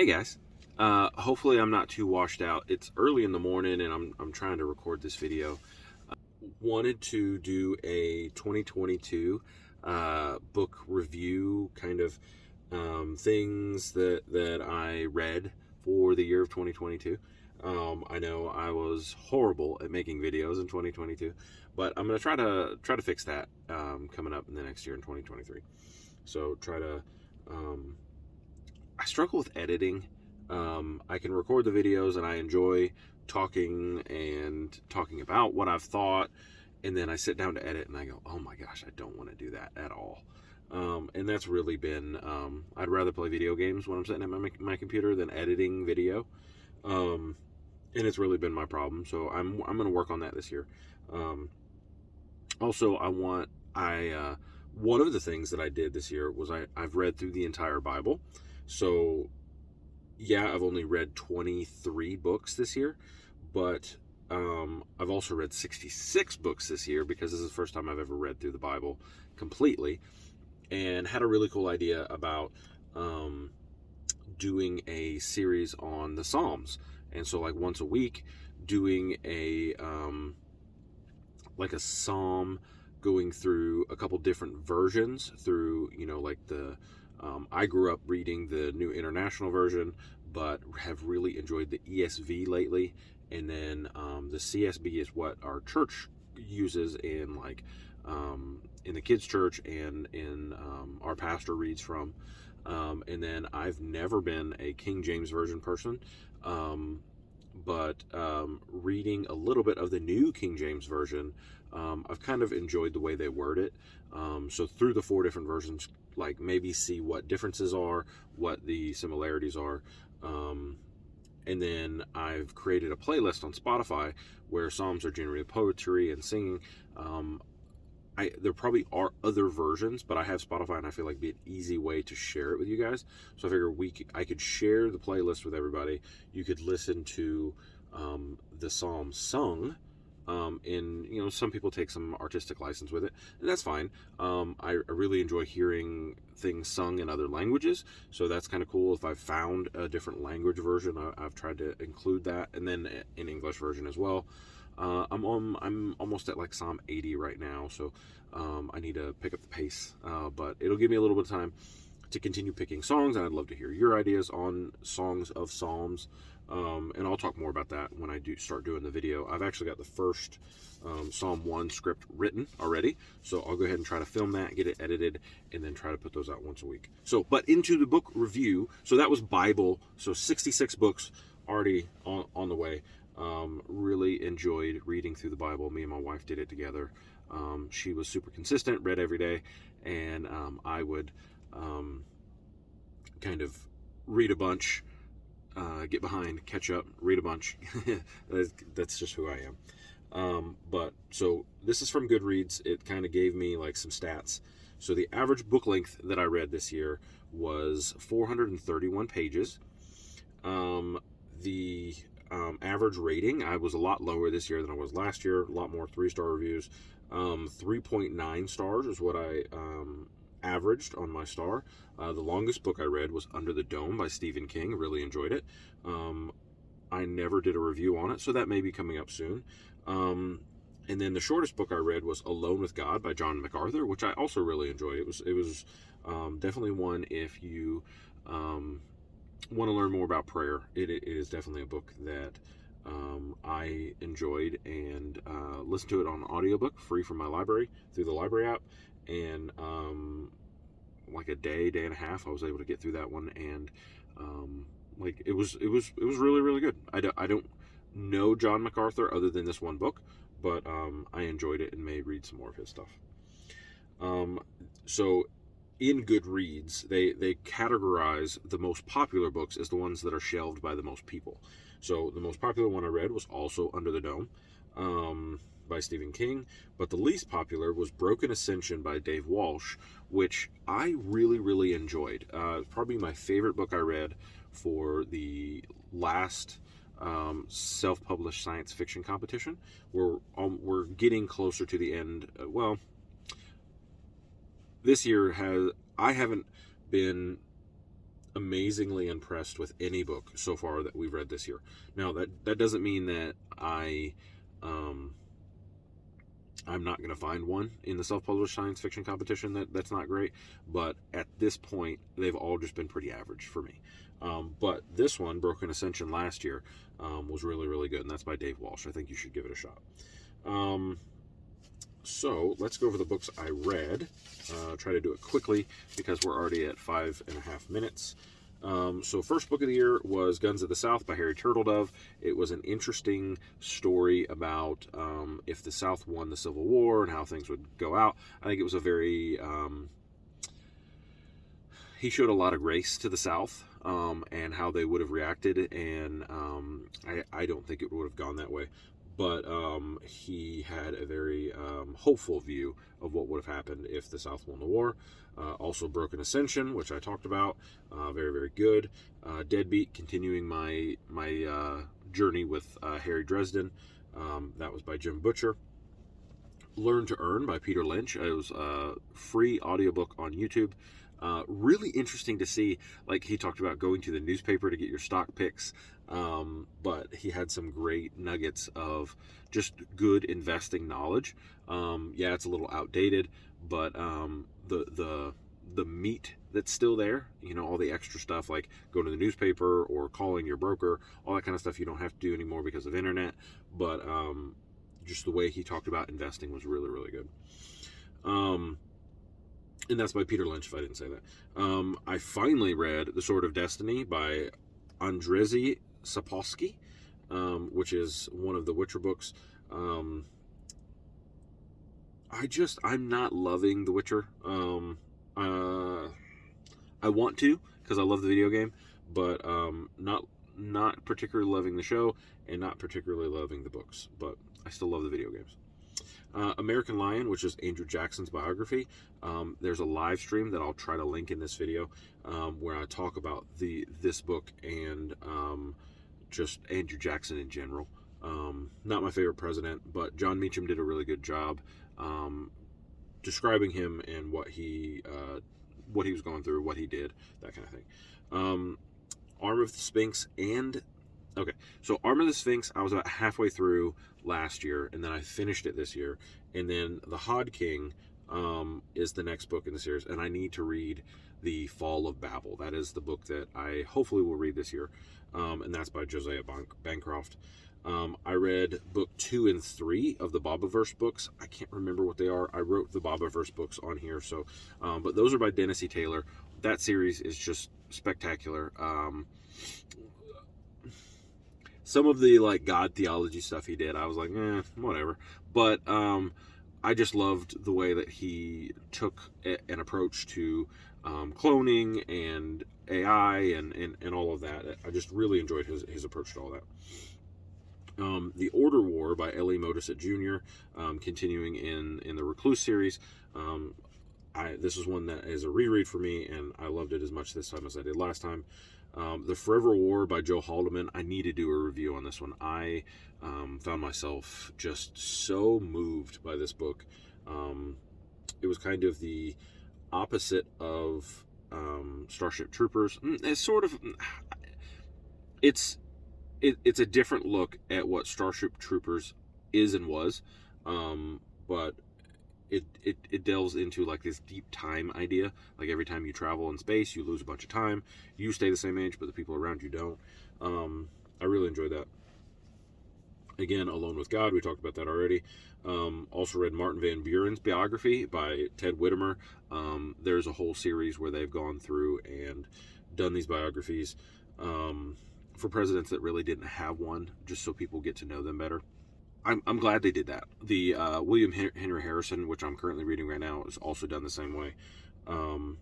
Hey guys. Hopefully I'm not too washed out. It's early in the morning and I'm trying to record this video. Wanted to do a 2022 book review kind of things that I read for the year of 2022. I know I was horrible at making videos in 2022, but I'm gonna try to fix that coming up in the next year in 2023. So try to I struggle with editing. I can record the videos and I enjoy talking about what I've thought, and then I sit down to edit and I go, oh my gosh, I don't want to do that at all. And that's really been, I'd rather play video games when I'm sitting at my computer than editing video. And it's really been my problem. So I'm going to work on that this year. Also, one of the things that I did this year was I've read through the entire Bible. So yeah, I've only read 23 books this year, but I've also read 66 books this year because this is the first time I've ever read through the Bible completely, and had a really cool idea about doing a series on the Psalms. And so like once a week doing a psalm, going through a couple different versions through, like I grew up reading the New International Version, but have really enjoyed the ESV lately. And then the CSB is what our church uses in the kids' church and in our pastor reads from. And then I've never been a King James Version person, but reading a little bit of the New King James Version, I've kind of enjoyed the way they word it. So through the four different versions, like maybe see what differences are, what the similarities are. And then I've created a playlist on Spotify where Psalms are generally poetry and singing. There probably are other versions, but I have Spotify and I feel like it'd be an easy way to share it with you guys. So I figure I could share the playlist with everybody. You could listen to the Psalms sung. Some people take some artistic license with it, and that's fine. I really enjoy hearing things sung in other languages, so that's kind of cool. If I've found a different language version, I've tried to include that, and then an English version as well. I'm almost at like Psalm 80 right now, so I need to pick up the pace, but it'll give me a little bit of time to continue picking songs, and I'd love to hear your ideas on songs of Psalms. And I'll talk more about that when I do start doing the video. I've actually got the first Psalm 1 script written already, so I'll go ahead and try to film that, get it edited, and then try to put those out once a week. So, but into the book review. So that was Bible. So 66 books already on the way. Really enjoyed reading through the Bible. Me and my wife did it together. She was super consistent, read every day, and I would kind of read a bunch, get behind, catch up, read a bunch. That's just who I am. But so this is from Goodreads. It kind of gave me like some stats. So the average book length that I read this year was 431 pages. The average rating, I was a lot lower this year than I was last year. A lot more 3-star reviews. 3.9 stars is what I averaged on my star. The longest book I read was Under the Dome by Stephen King. Really enjoyed it. I never did a review on it, so that may be coming up soon. And then the shortest book I read was Alone with God by John MacArthur, which I also really enjoyed. It was definitely one if you want to learn more about prayer. It is definitely a book that I enjoyed and listened to it on audiobook, free from my library, through the library app. And like a day and a half, I was able to get through that one, and it was really, really good. I don't know John MacArthur other than this one book, but I enjoyed it and may read some more of his stuff. So in Goodreads, they categorize the most popular books as the ones that are shelved by the most people. So the most popular one I read was also Under the Dome by Stephen King, but the least popular was Broken Ascension by Dave Walsh, which I really, really enjoyed. Probably my favorite book I read for the last self-published science fiction competition. We're getting closer to the end. This year I haven't been amazingly impressed with any book so far that we've read this year. Now that doesn't mean that um, I'm not going to find one in the self-published science fiction competition that's not great, but at this point they've all just been pretty average for me. But this one, Broken Ascension, last year, was really, really good, and that's by Dave Walsh. I think you should give it a shot. So let's go over the books I read. Try to do it quickly because we're already at 5.5 minutes. So first book of the year was Guns of the South by Harry Turtledove. It was an interesting story about if the South won the Civil War and how things would go out. I think it was a very... he showed a lot of grace to the South and how they would have reacted, and I don't think it would have gone that way. But he had a very hopeful view of what would have happened if the South won the war. Also Broken Ascension, which I talked about, very, very good. Deadbeat, continuing my journey with Harry Dresden. That was by Jim Butcher. Learn to Earn by Peter Lynch. It was a free audiobook on YouTube. Really interesting to see, like he talked about going to the newspaper to get your stock picks, but he had some great nuggets of just good investing knowledge. Yeah, it's a little outdated, but the meat that's still there, all the extra stuff like going to the newspaper or calling your broker, all that kind of stuff you don't have to do anymore because of internet, but just the way he talked about investing was really, really good. And that's by Peter Lynch, if I didn't say that. I finally read The Sword of Destiny by Andrzej Sapkowski, which is one of the Witcher books. I'm not loving The Witcher. I want to, because I love the video game, but not particularly loving the show, and not particularly loving the books, but I still love the video games. American Lion, which is Andrew Jackson's biography. There's a live stream that I'll try to link in this video where I talk about this book and just Andrew Jackson in general. Not my favorite president, but John Meacham did a really good job describing him and what he was going through, what he did, that kind of thing. Arm of the Sphinx so Arm of the Sphinx, I was about halfway through last year, and then I finished it this year. And then The Hod King is the next book in the series, and I need to read The Fall of Babel. That is the book that I hopefully will read this year, and that's by Josiah Bancroft. I read book 2 and 3 of the Bobaverse books. I can't remember what they are. I wrote the Bobaverse books on here, so but those are by Dennis E. Taylor. That series is just spectacular. Some of the God theology stuff he did, I was like, whatever. But I just loved the way that he took an approach to cloning and AI and all of that. I just really enjoyed his approach to all that. The Order War by L.E. Modisett Jr., continuing in the Recluse series. This is one that is a reread for me, and I loved it as much this time as I did last time. The Forever War by Joe Haldeman. I need to do a review on this one. I found myself just so moved by this book. It was kind of the opposite of Starship Troopers. It's a different look at what Starship Troopers is and was, but it delves into this deep time idea. Like every time you travel in space, you lose a bunch of time. You stay the same age, but the people around you don't. I really enjoyed that. Again, Alone with God, we talked about that already. Also read Martin Van Buren's biography by Ted Whittemer. There's a whole series where they've gone through and done these biographies for presidents that really didn't have one, just so people get to know them better. I'm glad they did that. The William Henry Harrison, which I'm currently reading right now, is also done the same way. And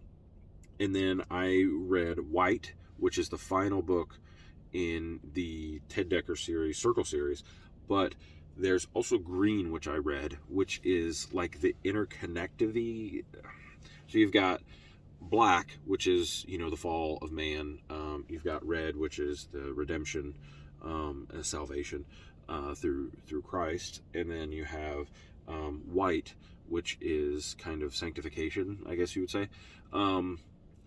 then I read White, which is the final book in the Ted Dekker series, Circle series. But there's also Green, which I read, which is like the interconnectivity. So you've got Black, which is, the fall of man. You've got Red, which is the redemption and salvation through Christ. And then you have White, which is kind of sanctification, I guess you would say.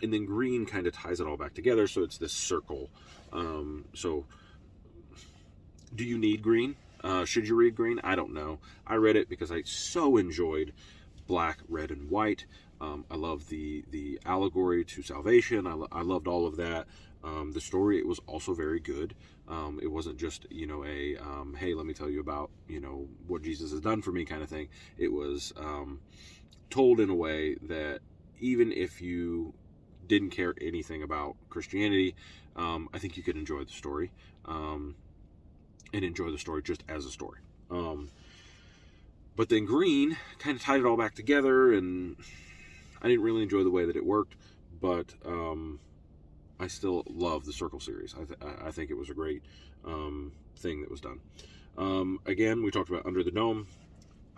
And then green kind of ties it all back together, so it's this circle. So, do you need green? Should you read green? I don't know. I read it because I so enjoyed black, red, and white. I love the allegory to salvation. I loved all of that. The story, it was also very good. It wasn't just, hey, let me tell you about, what Jesus has done for me kind of thing. It was told in a way that even if you didn't care anything about Christianity, I think you could enjoy the story, and enjoy the story just as a story. But then green kind of tied it all back together, and I didn't really enjoy the way that it worked, but I still love the Circle series. I think it was a great thing that was done. Again, we talked about Under the Dome.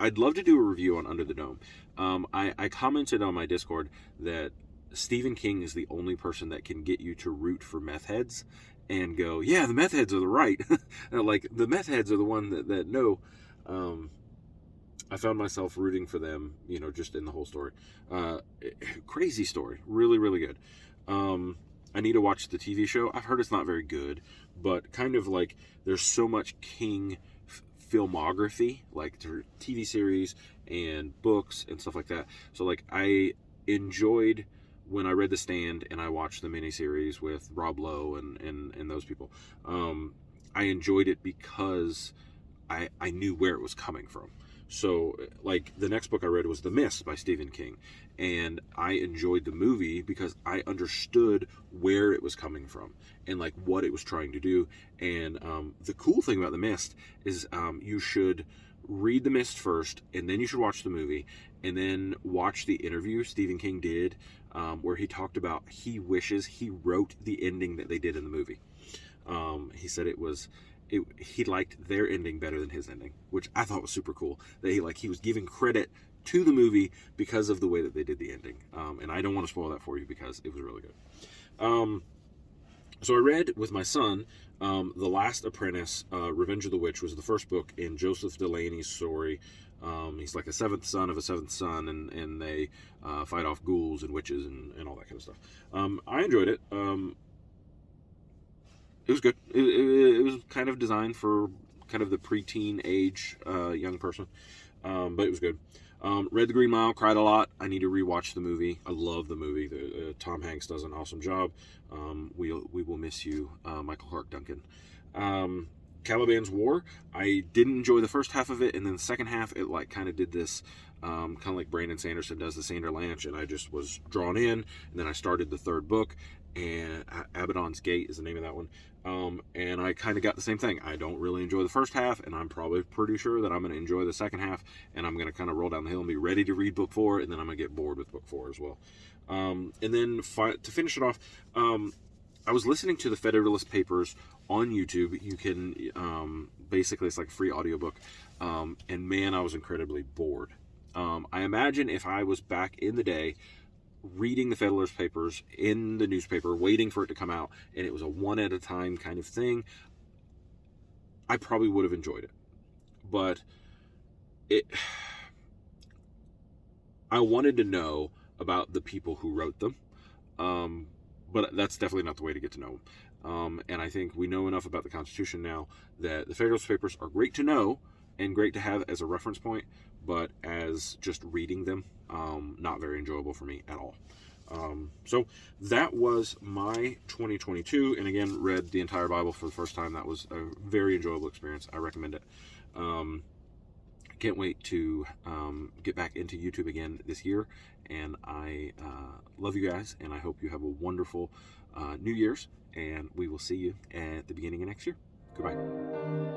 I'd love to do a review on Under the Dome. I commented on my Discord that Stephen King is the only person that can get you to root for meth heads and go, yeah, the meth heads are the right. Like, the meth heads are the one that know. I found myself rooting for them, just in the whole story. Crazy story. Really, really good. I need to watch the TV show. I've heard it's not very good, but kind of like there's so much King filmography, like their TV series and books and stuff like that. So like I enjoyed when I read The Stand and I watched the miniseries with Rob Lowe and those people. I enjoyed it because I knew where it was coming from. So, like, the next book I read was The Mist by Stephen King, and I enjoyed the movie because I understood where it was coming from and, like, what it was trying to do. And the cool thing about The Mist is you should read The Mist first, and then you should watch the movie, and then watch the interview Stephen King did where he talked about he wishes he wrote the ending that they did in the movie. He said he liked their ending better than his ending, which I thought was super cool. That he was giving credit to the movie because of the way that they did the ending. And I don't want to spoil that for you because it was really good. So I read with my son The Last Apprentice, Revenge of the Witch was the first book in Joseph Delaney's story. He's like a seventh son of a seventh son, and they fight off ghouls and witches and all that kind of stuff. I enjoyed it. It was good. It was kind of designed for kind of the preteen age young person, but it was good. Read The Green Mile, cried a lot. I need to rewatch the movie. I love the movie. Tom Hanks does an awesome job. We will miss you, Michael Clark Duncan. Caliban's War. I didn't enjoy the first half of it, and then the second half, it like kind of did this, kind of like Brandon Sanderson does the Sanderlanche, and I just was drawn in. And then I started the third book, and Abaddon's Gate is the name of that one. And I kind of got the same thing. I don't really enjoy the first half, and I'm probably pretty sure that I'm going to enjoy the second half, and I'm going to kind of roll down the hill and be ready to read book 4, and then I'm going to get bored with book 4 as well. And then to finish it off, I was listening to the Federalist Papers on YouTube. You can, basically, it's like a free audiobook, and man, I was incredibly bored. I imagine if I was back in the day, reading the Federalist Papers in the newspaper, waiting for it to come out, and it was a one at a time kind of thing, I probably would have enjoyed it. But I wanted to know about the people who wrote them, but that's definitely not the way to get to know them. And I think we know enough about the Constitution now that the Federalist Papers are great to know and great to have as a reference point, but as just reading them, not very enjoyable for me at all. So that was my 2022, and again, read the entire Bible for the first time. That was a very enjoyable experience. I recommend it. Can't wait to get back into YouTube again this year, and I love you guys, and I hope you have a wonderful New Year's, and we will see you at the beginning of next year. Goodbye.